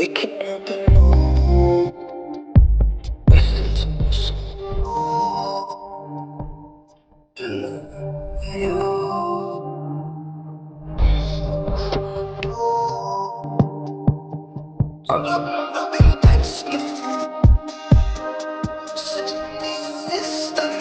Waking up in the moon, wasting I'll text you, sending me this stuff.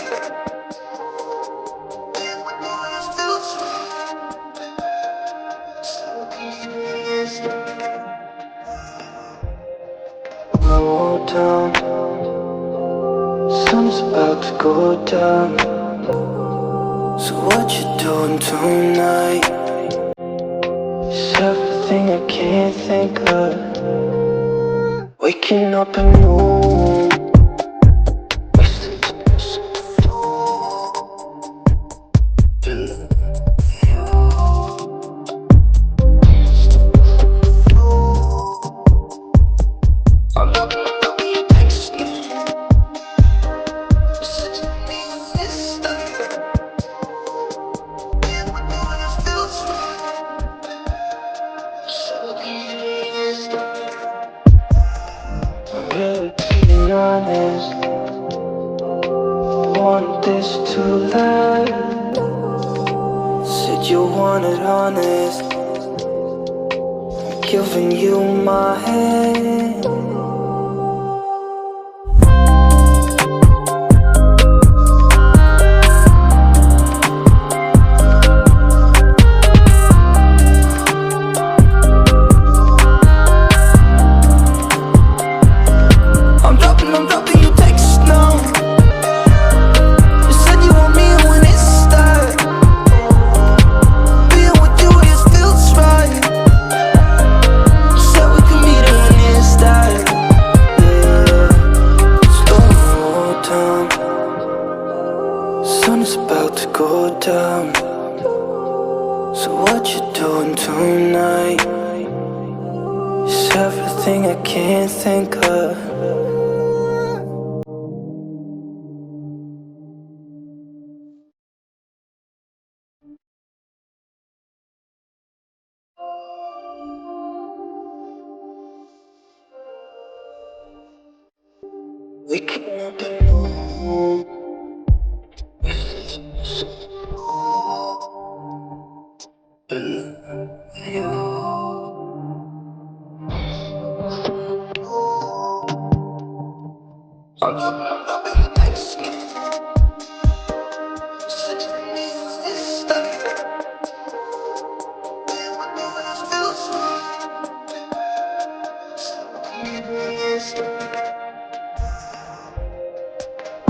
Go down, sun's about to go down. So what you doing tonight? It's everything I can't think of. Waking up in the moon, wasting being honest, want this to last. Said you wanted honest, giving you my hand. I'm dropping you text now. You said you want me when it starts. Being with you, it feels right. Said we could meet it when it starts. Yeah, slow down. Sun is about to go down. So what you doing tonight? It's everything I can't think of. Waking up in the moon,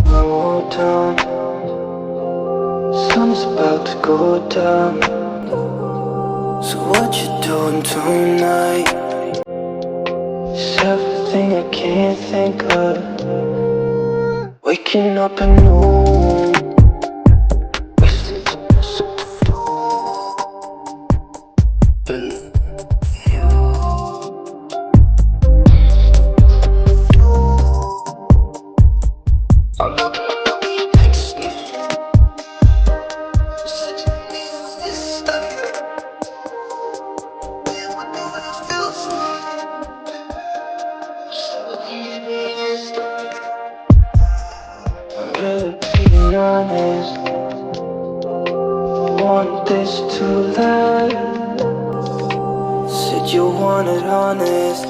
go down, sun's about to go down. So what you doing tonight? It's everything I can't think of. Waking up in the moon, being honest, want this to last. Said you wanted honest,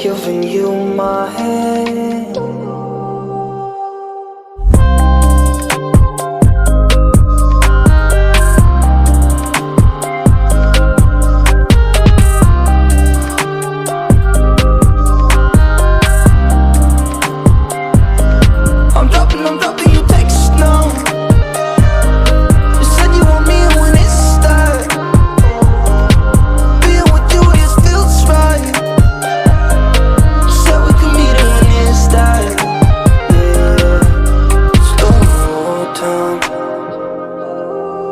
giving you my hand. I'm dropping you text now. You said you want me when it starts. Being with you, it feels right. Said we could meet it when it starts. Yeah, slow down.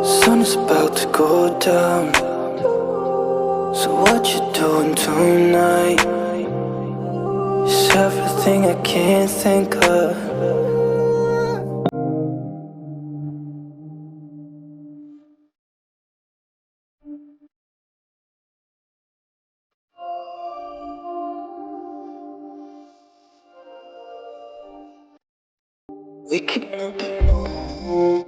Sun is about to go down. So what you doing tonight? It's everything I can't think of. Waking up alone.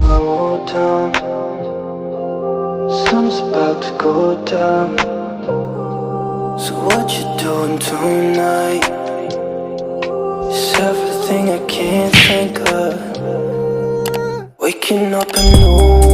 Go down, sun's about to go down. So what you doing tonight? It's everything I can't think of. Waking up anew.